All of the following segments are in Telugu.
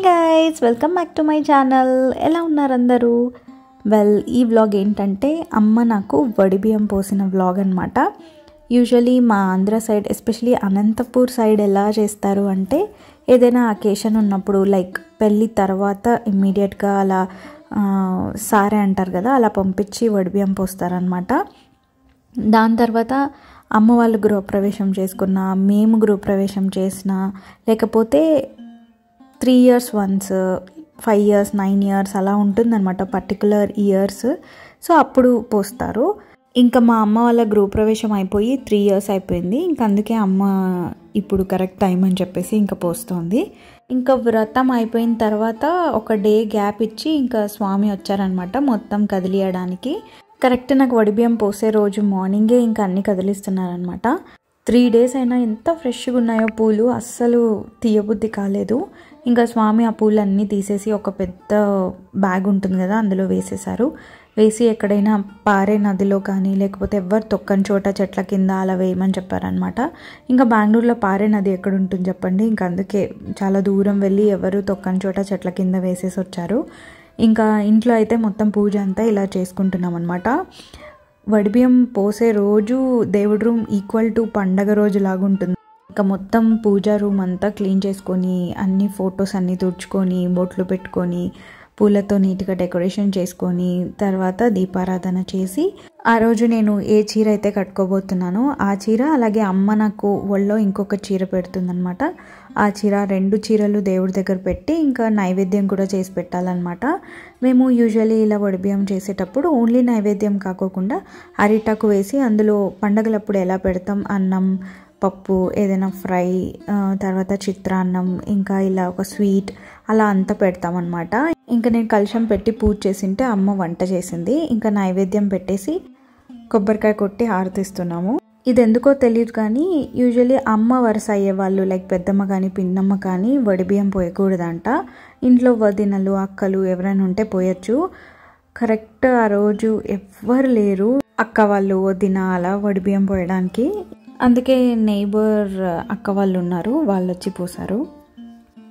Guys, welcome back to my channel. ఎలా ఉన్నారు అందరూ? ఈ వ్లాగ్ ఏంటంటే అమ్మ నాకు వడిబియ్యం పోసిన వ్లాగ్ అనమాట. యూజువలీ మా Andhra side, especially Anantapur side ఎలా చేస్తారు అంటే ఏదైనా అకేషన్ ఉన్నప్పుడు, లైక్ పెళ్ళి తర్వాత ఇమ్మీడియట్గా అలా సారే అంటారు కదా, అలా పంపించి వడిబియ్యం పోస్తారనమాట. దాని తర్వాత అమ్మ వాళ్ళు గృహప్రవేశం చేసుకున్న, మేము గృహప్రవేశం చేసిన, లేకపోతే 3 years వన్స్, 5 years, 9 years అలా ఉంటుందన్నమాట, పర్టికులర్ ఇయర్స్. సో అప్పుడు పోస్తారు. ఇంకా మా అమ్మ వాళ్ళ గృహప్రవేశం అయిపోయి 3 years అయిపోయింది. ఇంకా అందుకే అమ్మ ఇప్పుడు కరెక్ట్ టైం అని చెప్పేసి ఇంకా పోస్తుంది. ఇంకా వ్రతం అయిపోయిన తర్వాత ఒక డే గ్యాప్ ఇచ్చి ఇంకా స్వామి వచ్చారనమాట మొత్తం కదిలియడానికి. కరెక్ట్ నాకు వడిబియ్యం పోసే రోజు మార్నింగే ఇంకా అన్నీ కదిలిస్తున్నారనమాట. 3 days అయినా ఎంత ఫ్రెష్గా ఉన్నాయో పూలు, అస్సలు తీయబుద్ధి కాలేదు. ఇంకా స్వామి ఆ పూలన్నీ తీసేసి ఒక పెద్ద బ్యాగ్ ఉంటుంది కదా, అందులో వేసేసారు. వేసి ఎక్కడైనా పారే నదిలో కానీ, లేకపోతే ఎవరు తొక్కని చోట చెట్ల కింద అలా వేయమని చెప్పారనమాట. ఇంకా బెంగళూరులో పారే నది ఎక్కడ ఉంటుంది చెప్పండి. ఇంకా అందుకే చాలా దూరం వెళ్ళి ఎవరు తొక్కని చోట చెట్ల కింద వేసేసి వచ్చారు. ఇంకా ఇంట్లో అయితే మొత్తం పూజ అంతా ఇలా చేసుకుంటున్నాం అనమాట. వడిబియ్యం పోసే రోజు దేవుడి రూమ్ ఈక్వల్ టు పండగ రోజు లాగా ఉంటుంది. ఇంకా మొత్తం పూజా రూమ్ అంతా క్లీన్ చేసుకొని, అన్ని ఫొటోస్ అన్నీ తుడుచుకొని, బొట్లు పెట్టుకొని, పూలతో నీట్గా డెకరేషన్ చేసుకొని, తర్వాత దీపారాధన చేసి, ఆ రోజు నేను ఏ చీర అయితే కట్టుకోబోతున్నానో ఆ చీర, అలాగే అమ్మ నాకు ఒళ్ళో ఇంకొక చీర పెడుతుందనమాట. ఆ చీర, 2 చీరలు దేవుడి దగ్గర పెట్టి ఇంకా నైవేద్యం కూడా చేసి పెట్టాలన్నమాట. మేము యూజువల్లీ ఇలా వడిబియ్యం చేసేటప్పుడు ఓన్లీ నైవేద్యం కాకోకుండా అరిటాకు వేసి, అందులో పండగలప్పుడు ఎలా పెడతాం, అన్నం, పప్పు, ఏదైనా ఫ్రై, తర్వాత చిత్రాన్నం, ఇంకా ఇలా ఒక స్వీట్, అలా అంతా పెడతామన్నమాట. ఇంకా నేను కలశం పెట్టి పూజ చేసింటే అమ్మ వంట చేసింది. ఇంకా నైవేద్యం పెట్టేసి కొబ్బరికాయ కొట్టి హారతిస్తున్నాము. ఇది ఎందుకో తెలియదు కానీ యూజువల్లీ అమ్మ వరుస అయ్యేవాళ్ళు, లైక్ పెద్దమ్మ కానీ పిన్నమ్మ కానీ వడిబియ్యం పోయకూడదంట. ఇంట్లో వదినలు, అక్కలు ఎవరైనా ఉంటే పోయచ్చు. కరెక్ట్ ఆ రోజు ఎవ్వరు లేరు, అక్క వాళ్ళు, వదిన అలా వడిబియ్యం పోయడానికి. అందుకే నైబర్ అక్క వాళ్ళు ఉన్నారు, వాళ్ళు వచ్చి పోసారు.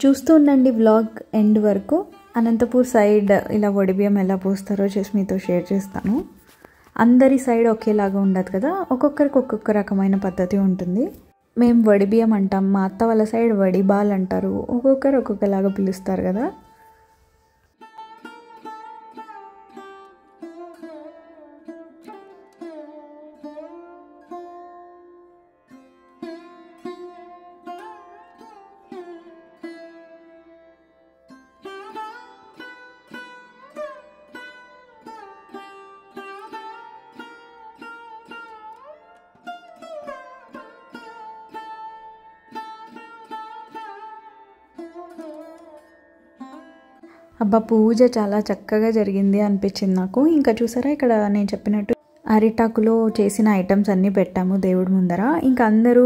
చూస్తూ ఉండండి వ్లాగ్ ఎండ్ వరకు. అనంతపూర్ సైడ్ ఇలా వడిబియ్యం ఎలా పోస్తారో చేసి మీతో షేర్ చేస్తాను. అందరి సైడ్ ఒకేలాగా ఉండదు కదా, ఒక్కొక్కరికి ఒక్కొక్క రకమైన పద్ధతి ఉంటుంది. మేము వడిబియ్యం అంటాం, మా అత్త వాళ్ళ సైడ్ వడిబాల్ అంటారు. ఒక్కొక్కరు ఒక్కొక్కలాగా పిలుస్తారు కదా. అబ్బా, పూజ చాలా చక్కగా జరిగింది అనిపించింది నాకు. ఇంకా చూసారా, ఇక్కడ నేను చెప్పినట్టు అరిటాకులో చేసిన ఐటమ్స్ అన్నీ పెట్టాము దేవుడి ముందర. ఇంకా అందరూ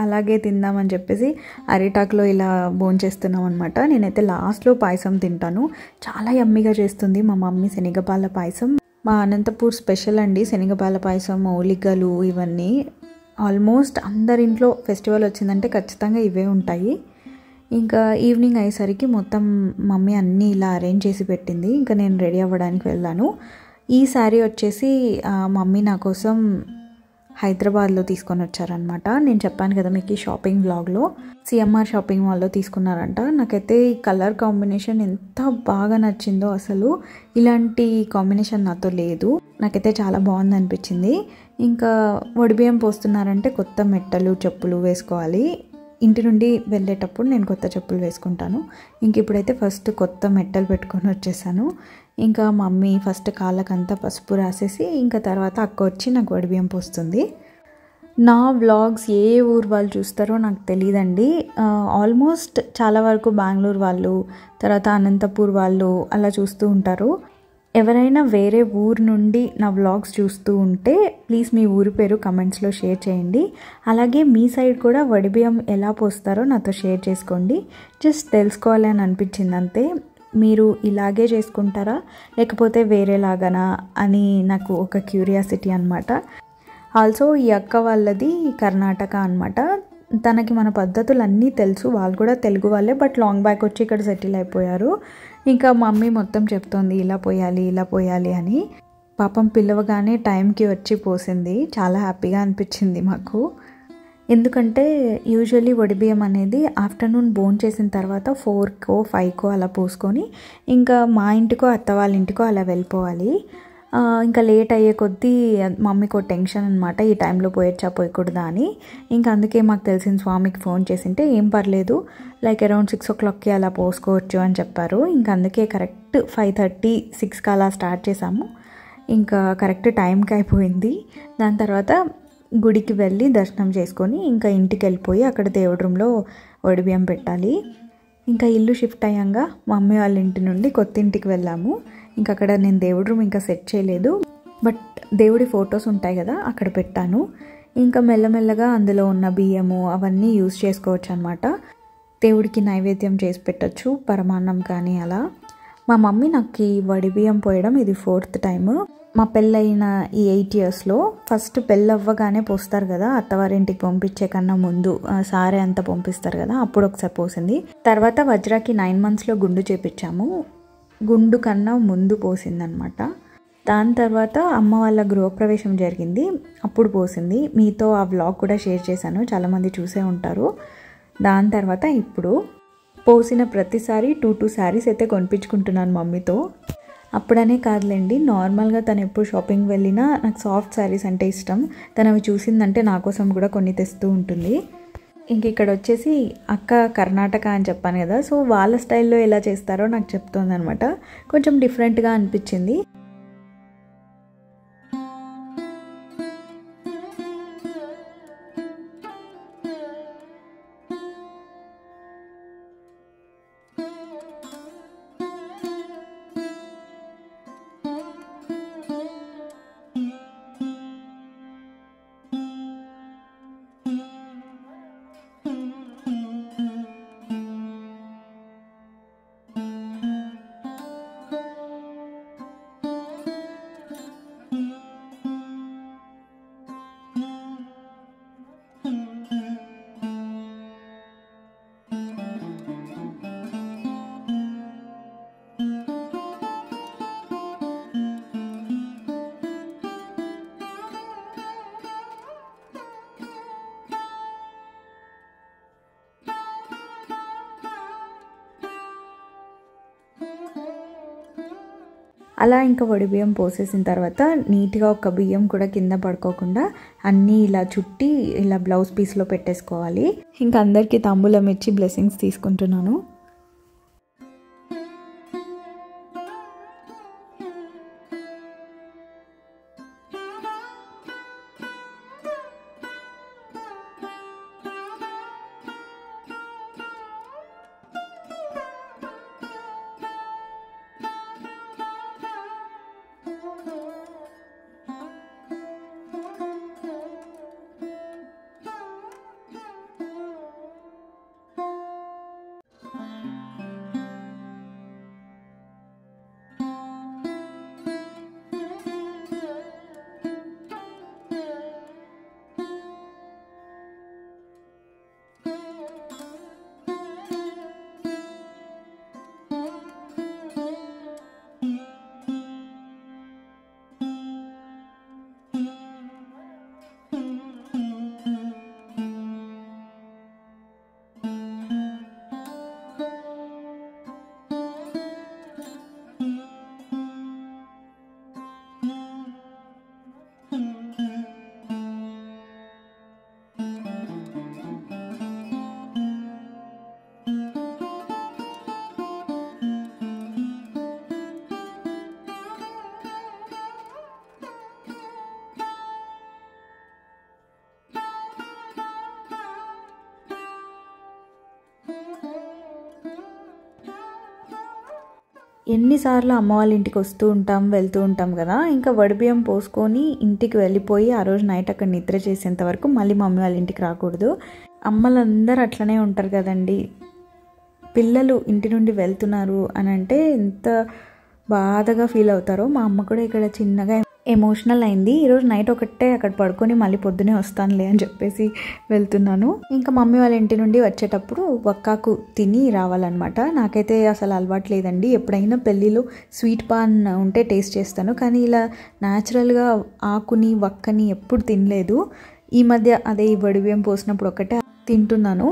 అలాగే తిందామని చెప్పేసి అరిటాకులో ఇలా భోంచేస్తున్నాం అనమాట. నేనైతే లాస్ట్లో పాయసం తింటాను. చాలా యమ్మీగా చేస్తుంది మా మమ్మీ శనగపాల పాయసం. మా అనంతపూర్ స్పెషల్ అండి శనగపాల పాయసం, ఓలిగలు, ఇవన్నీ ఆల్మోస్ట్ అందరింట్లో ఫెస్టివల్ వచ్చిందంటే ఖచ్చితంగా ఇవే ఉంటాయి. ఇంకా ఈవినింగ్ అయ్యేసరికి మొత్తం మమ్మీ అన్నీ ఇలా అరేంజ్ చేసి పెట్టింది. ఇంకా నేను రెడీ అవ్వడానికి వెళ్ళాను. ఈ శారీ వచ్చేసి మమ్మీ నా కోసం హైదరాబాద్లో తీసుకొని వచ్చారనమాట. నేను చెప్పాను కదా మీకు ఈ షాపింగ్ బ్లాగ్లో, సిఎంఆర్ షాపింగ్ మాల్లో తీసుకున్నారంట. నాకైతే ఈ కలర్ కాంబినేషన్ ఎంత బాగా నచ్చిందో, అసలు ఇలాంటి కాంబినేషన్ నాతో లేదు. నాకైతే చాలా బాగుంది అనిపించింది. ఇంకా వడిబియ్యం పోస్తున్నారంటే కొత్త మెట్టలు, చెప్పులు వేసుకోవాలి. ఇంటి నుండి వెళ్ళేటప్పుడు నేను కొత్త చెప్పులు వేసుకుంటాను. ఇంక ఇప్పుడైతే ఫస్ట్ కొత్త మెట్టలు పెట్టుకొని వచ్చేసాను. ఇంకా మమ్మీ ఫస్ట్ కాళ్ళకంతా పసుపు రాసేసి, ఇంకా తర్వాత అక్క వచ్చి నాకు వడిబియ్యం పోస్తుంది. నా వ్లాగ్స్ ఏ ఊరు వాళ్ళు చూస్తారో నాకు తెలియదండి. ఆల్మోస్ట్ చాలా వరకు బెంగళూరు వాళ్ళు, తర్వాత అనంతపూర్ వాళ్ళు అలా చూస్తూ ఉంటారు. ఎవరైనా వేరే ఊరు నుండి నా వ్లాగ్స్ చూస్తూ ఉంటే ప్లీజ్ మీ ఊరి పేరు కమెంట్స్లో షేర్ చేయండి. అలాగే మీ సైడ్ కూడా వడిబియ్యం ఎలా పోస్తారో నాతో షేర్ చేసుకోండి. జస్ట్ తెలుసుకోవాలని అనిపించింది అంతే. మీరు ఇలాగే చేసుకుంటారా లేకపోతే వేరేలాగానా అని నాకు ఒక క్యూరియాసిటీ అనమాట. ఆల్సో ఈ అక్క వాళ్ళది కర్ణాటక అనమాట. తనకి మన పద్ధతులు అన్నీ తెలుసు, వాళ్ళు కూడా తెలుగు వాళ్ళే, బట్ లాంగ్ బ్యాక్ వచ్చి ఇక్కడ సెటిల్ అయిపోయారు. ఇంకా మమ్మీ మొత్తం చెప్తోంది ఇలా పోయాలి అని. పాపం పిలవగానే టైంకి వచ్చి పోసింది. చాలా హ్యాపీగా అనిపించింది మాకు. ఎందుకంటే యూజువల్లీ వడిబియ్యం అనేది ఆఫ్టర్నూన్ భోజనం చేసిన తర్వాత 4కో 5కో అలా పోసుకొని ఇంకా మా ఇంటికో అత్త వాళ్ళ ఇంటికో అలా వెళ్ళిపోవాలి. ఇంకా లేట్ అయ్యే కొద్దీ మమ్మీకి ఒక టెన్షన్ అనమాట, ఈ టైంలో పోయకూడదా అని. ఇంకా అందుకే మాకు తెలిసిన స్వామికి ఫోన్ చేసింటే ఏం పర్లేదు, లైక్ అరౌండ్ 6 o'clockకి అలా పోసుకోవచ్చు అని చెప్పారు. ఇంకా అందుకే కరెక్ట్ 5:30 6కి అలా స్టార్ట్ చేసాము. ఇంకా కరెక్ట్ టైంకి అయిపోయింది. దాని తర్వాత గుడికి వెళ్ళి దర్శనం చేసుకొని ఇంకా ఇంటికి వెళ్ళిపోయి అక్కడ దేవుడి రూమ్లో వడిబియ్యం పెట్టాలి. ఇంకా ఇల్లు షిఫ్ట్ అయ్యాక మమ్మీ వాళ్ళ ఇంటి నుండి కొత్త ఇంటికి వెళ్ళాము. ఇంకా అక్కడ నేను దేవుడి రూమ్ ఇంకా సెట్ చేయలేదు, బట్ దేవుడి ఫొటోస్ ఉంటాయి కదా అక్కడ పెట్టాను. ఇంకా మెల్లమెల్లగా అందులో ఉన్న బియ్యము అవన్నీ యూజ్ చేసుకోవచ్చు అనమాట. దేవుడికి నైవేద్యం చేసి పెట్టచ్చు, పరమాన్నం కానీ అలా. మా మమ్మీ నాకు ఈ వడిబియ్యం పోయడం ఇది 4th టైము. మా పెళ్ళైన ఈ 8 yearsలో ఫస్ట్ పెళ్ళవ్వగానే పోస్తారు కదా, అత్తవారింటికి పంపించే కన్నా ముందు సారే అంతా పంపిస్తారు కదా, అప్పుడు ఒకసారి పోసింది. తర్వాత వజ్రాకి 9 monthsలో గుండు చేపించాము, గుండు కన్నా ముందు పోసిందనమాట. దాని తర్వాత అమ్మ వాళ్ళ గృహప్రవేశం జరిగింది, అప్పుడు పోసింది. మీతో ఆ వ్లాగ్ కూడా షేర్ చేశాను, చాలామంది చూసే ఉంటారు. దాని తర్వాత ఇప్పుడు పోసిన ప్రతిసారి 2 శారీస్ అయితే కొనిపించుకుంటున్నాను మమ్మీతో. అప్పుడనే కాదులేండి, నార్మల్గా తను ఎప్పుడు షాపింగ్ వెళ్ళినా నాకు సాఫ్ట్ శారీస్ అంటే ఇష్టం. తను అవి చూసిందంటే నా కోసం కూడా కొన్ని తెస్తూ ఉంటుంది. ఇంక ఇక్కడ వచ్చేసి అక్క కర్ణాటక అని చెప్పాను కదా, సో వాళ్ళ స్టైల్లో ఎలా చేస్తారో నాకు చెప్తుంది అనమాట. కొంచెం డిఫరెంట్గా అనిపించింది. అలా ఇంకా వడిబియ్యం పోసేసిన తర్వాత నీట్గా ఒక బియ్యం కూడా కింద పడుకోకుండా అన్నీ ఇలా చుట్టి ఇలా బ్లౌజ్ పీస్లో పెట్టేసుకోవాలి. ఇంకా అందరికీ తాంబూలం ఇచ్చి బ్లెస్సింగ్స్ తీసుకుంటున్నాను. ఎన్నిసార్లు అమ్మ వాళ్ళ ఇంటికి వస్తూ ఉంటాం వెళ్తూ ఉంటాం కదా, ఇంకా వడిబియ్యం పోసుకొని ఇంటికి వెళ్ళిపోయి ఆ రోజు నైట్ అక్కడ నిద్ర చేసేంత వరకు మళ్ళీ మమ్మీ వాళ్ళ ఇంటికి రాకూడదు. అమ్మలందరూ అట్లనే ఉంటారు కదండి. పిల్లలు ఇంటి నుండి వెళ్తున్నారు అని అంటే ఎంత బాధగా ఫీల్ అవుతారో. మా అమ్మ కూడా ఇక్కడ చిన్నగా ఎమోషనల్ అయింది. ఈరోజు నైట్ ఒకటే అక్కడ పడుకొని మళ్ళీ పొద్దునే వస్తానులే అని చెప్పేసి వెళ్తున్నాను. ఇంకా మమ్మీ వాళ్ళ ఇంటి నుండి వచ్చేటప్పుడు వక్కాకు తిని రావాలన్నమాట. నాకైతే అసలు అలవాటు లేదండి. ఎప్పుడైనా పెళ్ళిలో స్వీట్ పాన్ ఉంటే టేస్ట్ చేస్తాను, కానీ ఇలా న్యాచురల్గా ఆకుని వక్కని ఎప్పుడు తినలేదు. ఈ మధ్య అదే ఈ వడిబియ్యం పోసినప్పుడు ఒకటే తింటున్నాను.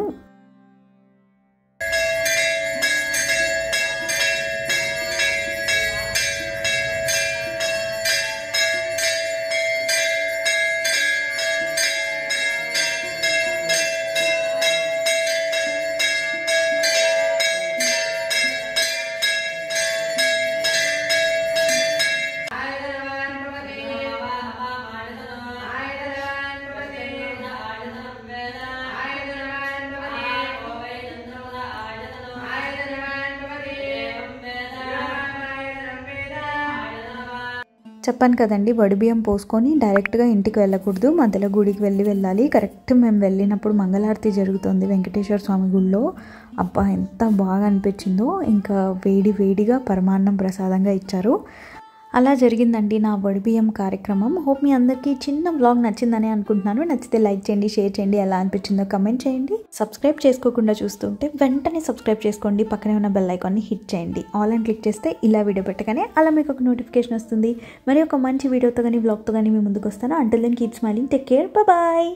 చెప్పాను కదండి, వడిబియ్యం పోసుకొని డైరెక్ట్గా ఇంటికి వెళ్ళకూడదు, మధ్యలో గుడికి వెళ్ళాలి. కరెక్ట్ మేము వెళ్ళినప్పుడు మంగళారతి జరుగుతుంది వెంకటేశ్వర స్వామి గుడిలో. అబ్బా ఎంత బాగా అనిపించిందో. ఇంకా వేడిగా పరమాన్నం ప్రసాదంగా ఇచ్చారు. అలా జరిగిందండి నా వడిబియ్యం కార్యక్రమం. హోప్ మీ అందరికీ చిన్న వ్లాగ్ నచ్చిందని అనుకుంటున్నాను. నచ్చితే లైక్ చేయండి, షేర్ చేయండి, ఎలా అనిపించిందో కమెంట్ చేయండి. సబ్స్క్రైబ్ చేసుకోకుండా చూస్తుంటే వెంటనే సబ్స్క్రైబ్ చేసుకోండి. పక్కనే ఉన్న బెల్ ఐకాన్ని హిట్ చేయండి. ఆల్ అని క్లిక్ చేస్తే ఇలా వీడియో పెట్టగానే అలా మీకు ఒక నోటిఫికేషన్ వస్తుంది. మరి ఒక మంచి వీడియోతో కానీ వ్లాగ్తో కానీ మీ ముందుకు వస్తాను. Until then keep smiling, take care, bye.